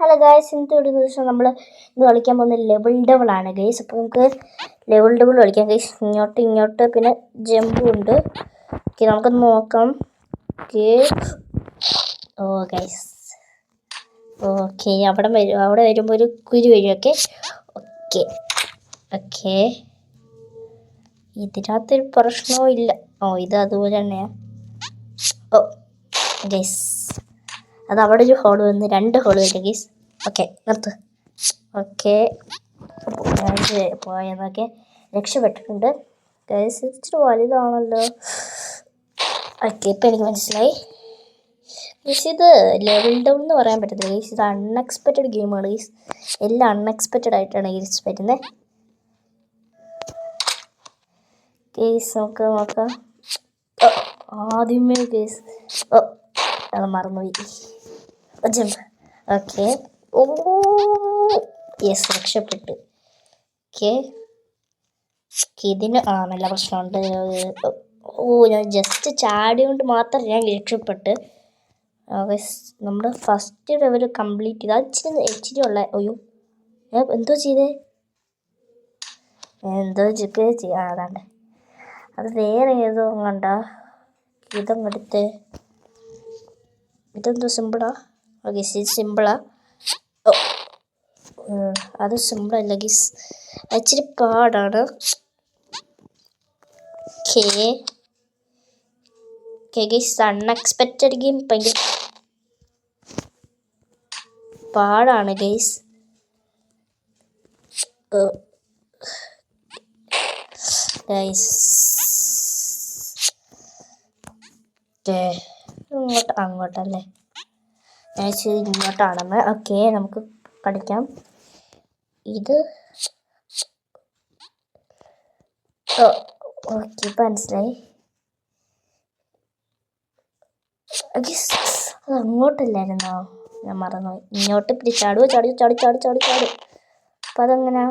Hello guys, ഇന്നത്തെ ദിവസം നമ്മൾ ഇന്ന് കളിക്കാൻ പോകുന്ന ലെവൽ ഡബിൾ ആണ് ഗൈസ്. അപ്പോൾ നമുക്ക് ലെവൽ ഡബിൾ കളിക്കാം ഗൈസ്. ഇങ്ങോട്ട് പിന്നെ ജമ്പും ഉണ്ട്. ഓക്കെ, നമുക്കൊന്ന് നോക്കാം. ഓക്കെ, ഓ ഗൈസ്, ഓക്കെ, അവിടെ വരുമ്പോൾ ഒരു കുരു വരും. ഓക്കെ ഓക്കെ ഓക്കെ ഇതിനകത്തൊരു പ്രശ്നവും ഇല്ല. ഇത് അതുപോലെ തന്നെയാ. ഓ ഗൈസ്, അത് അവിടെ ഒരു ഹോൾ വന്ന് 2 ഹോൾ വരും ഗൈസ്. ഓക്കെ, നിർത്ത്. ഓക്കെ, പോയതൊക്കെ രക്ഷപ്പെട്ടിട്ടുണ്ട് ഗൈസ്. ഇച്ചിരി വലുതാണല്ലോ. ഓക്കെ, ഇപ്പം എനിക്ക് മനസ്സിലായി ഗൈസ്. ഇത് ലെവൽ ഡൗൺ എന്ന് പറയാൻ പറ്റത്തില്ല ഗൈസ്. ഇത് അൺഎക്സ്പെക്റ്റഡ് ഗെയിമാണ് ഗൈസ്. എല്ലാം അൺഎക്സ്പെക്റ്റഡ് ആയിട്ടാണ് ഗൈസ് വരുന്നത് ഗൈസ്. നോക്കാം. ആദ്യമേ ഗൈസ് അത് മറന്നുപോയി. ജമ്പ്. ഓക്കെ, ഓ യെസ്, രക്ഷപ്പെട്ടു. ഓക്കെ, ഇതിന് നല്ല പ്രശ്നമുണ്ട്. ഞാൻ ജസ്റ്റ് ചാടിയോണ്ട് മാത്രം ഞാൻ രക്ഷപ്പെട്ട്. നമ്മുടെ ഫസ്റ്റ് ലെവൽ കംപ്ലീറ്റ് ചെയ്ത് ഇച്ചിരി ഉള്ള. അയ്യോ, എന്തോ ചെയ്തേ? അതാണ്ട് അത് വേറെ ഏതോ കണ്ട. ഇതങ്ങെടുത്ത് ഇതെന്തോ സിമ്പിളാ? ഓക്കെ, സിമ്പിളാ. അത് സിമ്പിളല്ല ഗീസ്, ഇച്ചിരി പാടാണ്. ഗീസ്, അൺഎക്സ്പെക്റ്റഡ് ഗെയിം ഭയങ്കര പാടാണ് ഗൈസ്. അങ്ങോട്ടല്ലേ? ഞാൻ ശരി ഇങ്ങോട്ടാണെന്ന്. ഓക്കെ, നമുക്ക് കളിക്കാം. ഇത് ഓക്കെ, ഇപ്പം മനസ്സിലായി. അത് അങ്ങോട്ടല്ലായിരുന്നോ? ഞാൻ മറന്നുപോയി. ഇങ്ങോട്ട് ചാടുവോ? ചാടി. അപ്പം അതെങ്ങനെയാ?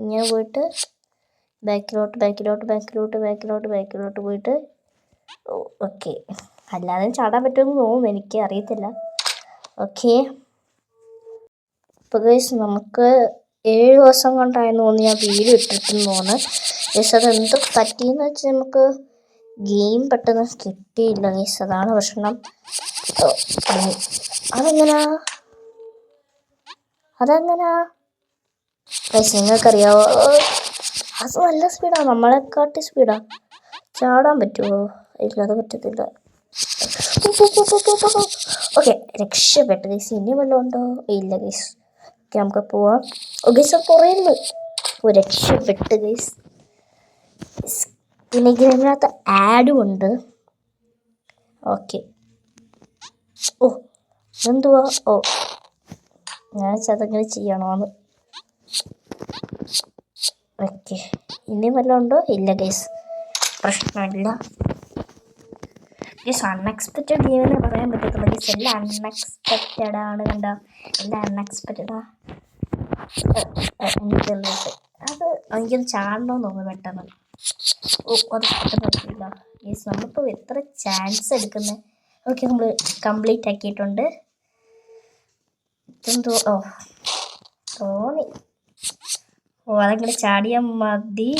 ഇങ്ങനെ പോയിട്ട് ബാക്കിലോട്ട് പോയിട്ട്. ഓക്കെ, അല്ലാതെ ചാടാൻ പറ്റുമെന്ന് തോന്നുന്നു, എനിക്ക് അറിയത്തില്ല. ഓക്കെ, ഇപ്പോൾ ഗൈസ് നമുക്ക് 7 ദിവസം കൊണ്ടായിരുന്നു തോന്നുന്നു ഞാൻ വീഡിയോ ഇട്ടിട്ടെന്ന് തോന്നുന്നു ഗൈസ്. അതെന്തോ പറ്റിയെന്ന് വെച്ചാൽ നമുക്ക് ഗെയിം പെട്ടെന്ന് കിട്ടിയില്ല ഗൈസ്, അതാണ് പ്രശ്നം. അതെങ്ങനാ ഗൈസ്? നിങ്ങൾക്കറിയാവോ? അത് നല്ല സ്പീഡാണ്, നമ്മളെക്കാട്ടി സ്പീഡാ. ചാടാൻ പറ്റുമോ? ഇല്ല, അത് പറ്റത്തില്ല. ഓക്കെ, രക്ഷപ്പെട്ടു ഗൈസ്. ഇനി വല്ലതും ഉണ്ടോ? ഇല്ല ഗൈസ്. ഓക്കെ, നമുക്ക് പോവാം. ഗൈസ്, കുറയുന്നു. രക്ഷപ്പെട്ടു ഗൈസ്. പിന്നെ ഇതിനകത്ത് ആഡും ഉണ്ട്. ഓക്കെ, എന്തുവാ? ഞാൻ അതങ്ങനെ ചെയ്യണമെന്ന്. ഓക്കെ, ഇനി വല്ലതും ഉണ്ടോ? ഇല്ല ഗൈസ്, പ്രശ്നമില്ല ഗൈസ്. അൺഎക്സ്പെക്റ്റഡ് ഗെയിമെന്ന് പറയാൻ പറ്റത്തില്ല ഗൈസ്. എല്ലാം അൺഎക്സ്പെക്റ്റഡ് ആണ്. കണ്ട, എല്ലാം അൺഎക്സ്പെക്റ്റഡാ. എനിക്കത് ചാടണമെന്ന് തോന്നുന്നു പെട്ടെന്ന്. അത് പറ്റില്ല ഗൈസ്. നമ്മളിപ്പോൾ എത്ര ചാൻസ് എടുക്കുന്നത്? ഓക്കെ, നമ്മൾ കംപ്ലീറ്റ് ആക്കിയിട്ടുണ്ട്. ഇതെന്തോ തോന്നി. അതങ്ങനെ ചാടിയാൽ മതി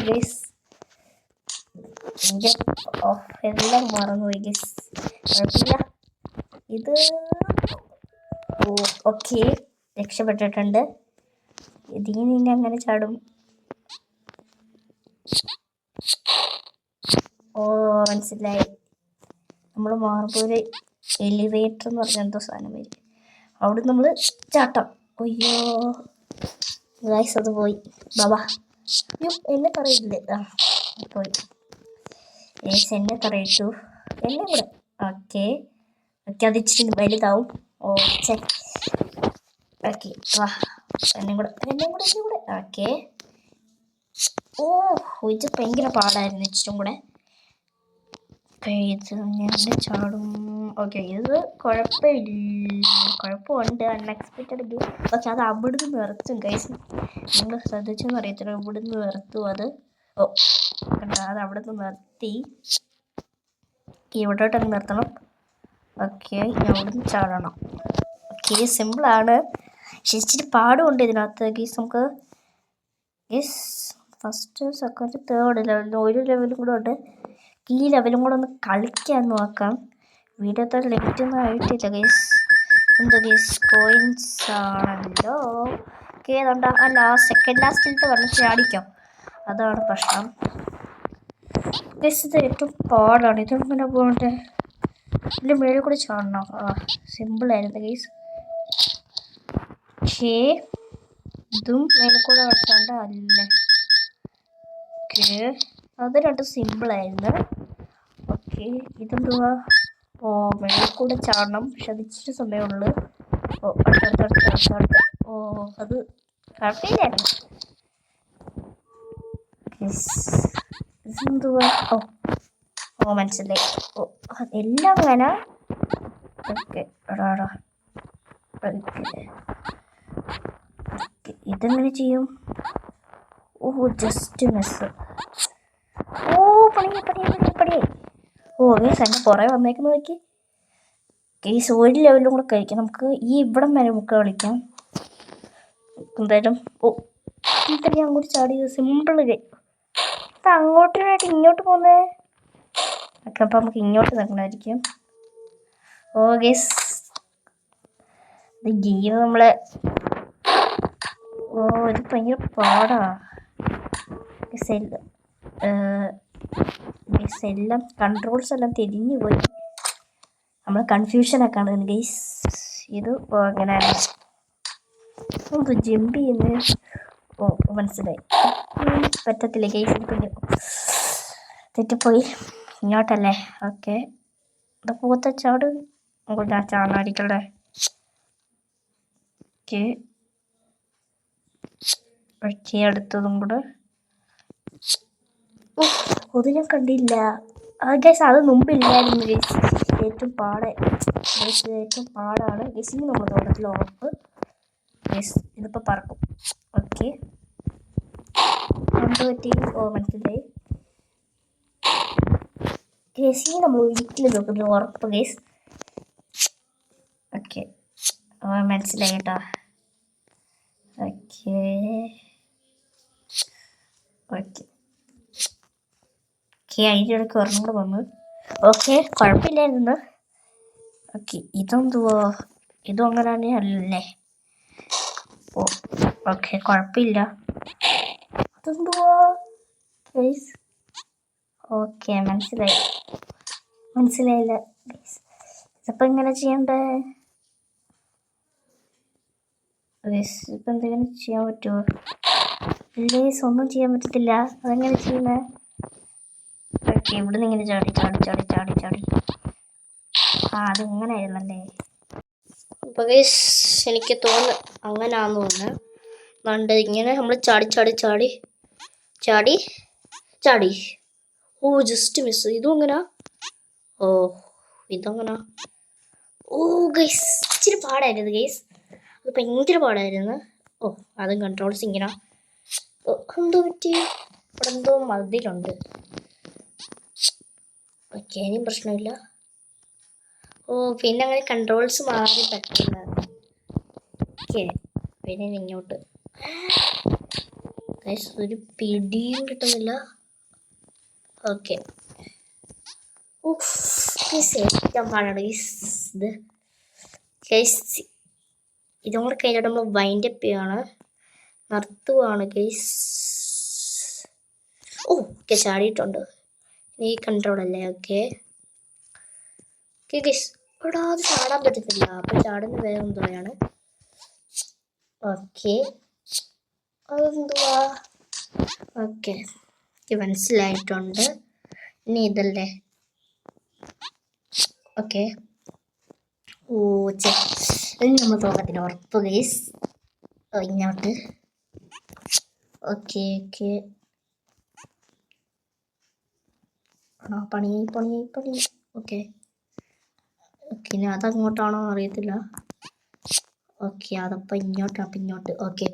ഗൈസ്. എല്ലാം മറന്നുപോയി ഗൈസ്. കുഴപ്പമില്ല. ഇത് ഓക്കെ, രക്ഷപ്പെട്ടിട്ടുണ്ട്. ഇതിന് ഇനി അങ്ങനെ ചാടും. മനസ്സിലായി. നമ്മൾ മാറുമ്പോൾ എലിവേറ്റർ എന്ന് പറഞ്ഞ എന്തോ സാധനം വരും. അവിടെ നമ്മൾ ചാട്ടം. അയ്യോ ഗൈസ്, അത് പോയി. ബാബാ, എന്നെ പറയില്ലേ? പോയി ഗൈസ്, എന്നെ പറയിട്ടു. എന്നെ കൂടെ. ഓക്കെ, അത് ഇച്ചിരി വലുതാവും. ഓക്കെ, വാ, എന്നെ കൂടെ. ഓക്കെ, ഇത് ഭയങ്കര പാടായിരുന്നു ഇച്ചിരി കൂടെ. ഇത് ഞാൻ ചാടും. ഓക്കെ, ഇത് കുഴപ്പമുണ്ട്. Unexpected game. ഓക്കെ, അത് അവിടുന്ന് നിർത്തും ഗൈസ്. നിങ്ങൾ ശ്രദ്ധിച്ചെന്ന് അറിയത്തില്ല, ഇവിടുന്ന് നിർത്തും അത്. അത് അവിടുന്ന് നിർത്തി ഇവിടോട്ടങ്ങ് നിർത്തണം. ഓക്കെ, ഞാൻ അവിടുന്ന് ചാടണം. ഓക്കെ സിമ്പിളാണ്, പക്ഷെ ഇച്ചിരി പാടുമുണ്ട് ഇതിനകത്ത് ഗീസ്. നമുക്ക് ഗീസ് ഫസ്റ്റ് സെക്കൻഡ് തേർഡ് ലെവലിൽ ഒരു ലെവലും കൂടെ ഉണ്ട്. ഈ ലെവലും കൂടെ ഒന്ന് കളിക്കാൻ നോക്കാം. വീഡിയോ അത്ര ലിമിറ്റ് ഒന്നും ആയിട്ടില്ല ഗീസ്. എന്താ ഗീസ് കോയിൻസ് ആണല്ലോ. ഓക്കെ അതുകൊണ്ടാ അല്ല സെക്കൻഡ് ലാസ്റ്റിലത്തെ പറഞ്ഞ് ചാടിക്കാം, അതാണ് പ്രശ്നം ഗീസ്. ഇത് ഏറ്റവും പാടാണ്. ഇതെങ്ങനെ പോകണ്ടേ? ഇതിൻ്റെ മേളിൽ കൂടെ ചാടണം. സിമ്പിളായിരുന്നു ഗീസ്. ഓക്കെ ഇതും മേളിൽ കൂടെ ചാണ്ട അല്ലേ. ഓക്കെ അത് രണ്ടും സിമ്പിളായിരുന്നു. ഓക്കെ ഇതെന്തുവാ? ഓ മേളിൽ കൂടെ ചാടണം, പക്ഷെ അത് ഇച്ചിരി സമയമുള്ളൂ. ഓ അടുത്ത ഓ അത് കുഴപ്പമില്ലായിരുന്നു. ഇതെന്തുവാ? ഓ മനസ്സിലായി. ഓ എല്ലാം അങ്ങനെ. ഓക്കെ എടാടാ ഇതെങ്ങനെ ചെയ്യും? ഓ ജസ്റ്റ് മിസ്. ഓ പണി. ഓ ഗേസ് എൻ്റെ കുറേ വന്നേക്കുന്ന നോക്കി ഗേസ്. ഒരു ലെവലിലും കൂടെ കഴിക്കാം നമുക്ക്. ഈ ഇവിടം വരെ നമുക്ക് കളിക്കാം എന്തായാലും. ഓ ഞാൻ അങ്ങോട്ട് ചാടിയത് സിമ്പിൾ ഗെയിം. അപ്പം അങ്ങോട്ടായിട്ട് ഇങ്ങോട്ട് പോകുന്നേ. ഓക്കെ അപ്പം നമുക്ക് ഇങ്ങോട്ട് നിൽക്കണമായിരിക്കും. ഓ ഗേസ് ഇത് ഗെയിം നമ്മളെ ഇത് ഭയങ്കര പാടാ എല്ലാം കൺട്രോൾസ് എല്ലാം തിരിഞ്ഞു പോയി. നമ്മൾ കൺഫ്യൂഷനൊക്കെ ആണ് ഗൈസ്. ഇത് അങ്ങനെ ജമ്പ് ചെയ്യുന്നത്. ഓ മനസ്സിലായി. പറ്റത്തില്ല ഗൈസ്, പിന്നെ തെറ്റിപ്പോയി. ഇങ്ങോട്ടല്ലേ? ഓക്കെ ഇത് പൂത്ത ചാട്. ഞാൻ ചാടാടിക്കട്ടെ. ഓക്കെ ഓക്കെ അടുത്തതും കൂടെ. അത് ഞാൻ കണ്ടില്ല ഗൈസ്. അത് മുമ്പില്ലായിരുന്നു ഗൈസ്. ഏറ്റവും പാടാണ് ഗൈസ്. ഇനി നമ്മൾ തോട്ടത്തിൽ ഉറപ്പ് ഗൈസ്. ഇതിപ്പോൾ പറക്കും. ഓക്കെ എന്ത് പറ്റി? ഓ മനസ്സിലായി ഗൈസ്. ഇനി നമ്മൾ ഒരിക്കലും നോക്കുന്നത് ഉറപ്പ് ഗൈസ്. ഓക്കെ മനസ്സിലായി കേട്ടോ. ഓക്കെ ഓക്കെ അതിൻ്റെ ഇടയ്ക്ക് ഒരെണ്ണം കൂടെ വന്നു. ഓക്കെ കുഴപ്പമില്ലായിരുന്നു. ഓക്കെ ഇതെന്തുവാ? ഇതും അങ്ങനെ അല്ലേ? ഓ ഓക്കെ കുഴപ്പമില്ല. അതെന്തുവാ ഗൈസ്? ഓക്കെ മനസ്സിലായില്ല ഗൈസ്. ഇതിപ്പോൾ എങ്ങനെ ചെയ്യണ്ടേ ഗൈസ്? ഇപ്പം എന്തെങ്കിലും ചെയ്യാൻ പറ്റുമോ? ഗൈസ് ഒന്നും ചെയ്യാൻ പറ്റത്തില്ല. അതെങ്ങനെ ചെയ്യുന്നത്? ഓക്കെ ഇവിടുന്ന് ഇങ്ങനെ ചാടി. അതിങ്ങനെ ആയിരുന്നല്ലേ. അപ്പോൾ ഗൈസ് എനിക്ക് തോന്നുന്നു അങ്ങനാന്ന് തോന്നുന്നു. അതുകൊണ്ട് ഇങ്ങനെ നമ്മൾ ചാടി. ഓ ജസ്റ്റ് മിസ്. ഇതും എങ്ങനാ? ഓ ഇതെങ്ങനാ? ഓ ഗൈസ് ഇച്ചിരി പാടായിരുന്നു ഗൈസ്. അത് ഭയങ്കര പാടായിരുന്നു. ഓ അതും കൺട്രോൾസ് ഇങ്ങനെ. ഓ എന്തോ പറ്റി? ഇവിടെ എന്തോ മതിലുണ്ട്. ഓക്കെ ഇനിയും പ്രശ്നമില്ല. ഓ പിന്നെ അങ്ങനെ കൺട്രോൾസ് മാറി പറ്റില്ല. ഓക്കെ പിന്നെ ഇങ്ങോട്ട് ഗൈസ് ഒരു പിടിയും കിട്ടുന്നില്ല. ഓക്കെ ഏറ്റവും പാടാണ് ഇത് ഗൈസ്. ഇതും കൂടെ കഴിഞ്ഞിട്ട് നമ്മൾ വൈൻഡപ്പ് ചെയ്യാണ്, നിർത്തുവാണ് ഗൈസ്. ഓക്കെ ചാടിയിട്ടുണ്ട്. ഈ കൺട്രോൾ അല്ലേ? ഓക്കെ ഗൈസ് ഇവിടെ അത് ചാടാൻ പറ്റത്തില്ല. അപ്പം ചാടുന്ന വേറെ എന്തുവാണ്? ഓക്കെ അതെന്തുവാ? ഓക്കെ മനസ്സിലായിട്ടുണ്ട്. ഇനി ഇതല്ലേ? ഓക്കെ ഓ ഇനി നമ്മൾ തോക്കത്തിന് ഉറപ്പ് ഗൈസ്. ഇങ്ങോട്ട് ഓക്കെ പണി. ഓക്കെ ഇനി അതങ്ങോട്ടാണോ അറിയത്തില്ല. ഓക്കെ അതപ്പോൾ ഇങ്ങോട്ട്. ഓക്കെ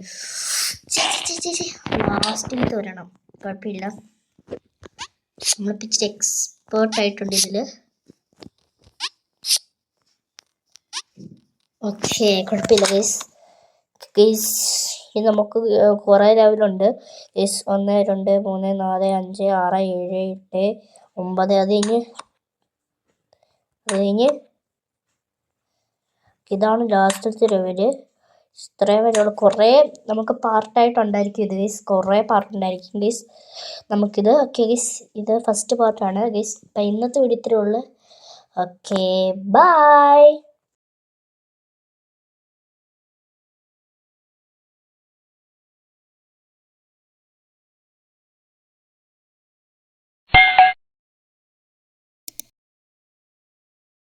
ലാസ്റ്റിലേക്ക് വരണം. കുഴപ്പമില്ല, നമ്മളിപ്പോൾ ഇച്ചിരി എക്സ്പേർട്ട് ആയിട്ടുണ്ട് ഇതിൽ. ഓക്കെ, കുഴപ്പമില്ല ഗൈസ്. ഗൈസ് ഇത് നമുക്ക് കുറേ ലെവലുണ്ട് ഗൈസ്. 1 2 3 4 5 6 7 8 9 അത് കഴിഞ്ഞ് ഇതാണ് ലാസ്റ്റത്തെ ലെവല്. ഇത്രയും വരെയുള്ള കുറേ നമുക്ക് പാർട്ടായിട്ടുണ്ടായിരിക്കും ഇത് ഗൈസ്. കുറേ പാർട്ടുണ്ടായിരിക്കും ഗൈസ് നമുക്കിത്. ഓക്കെ ഗൈസ്, ഇത് ഫസ്റ്റ് പാർട്ടാണ് ഗൈസ്. അപ്പം ഇന്നത്തെ വീഡിയോ ഇത്രയേ ഉള്ളൂ. Okay, by.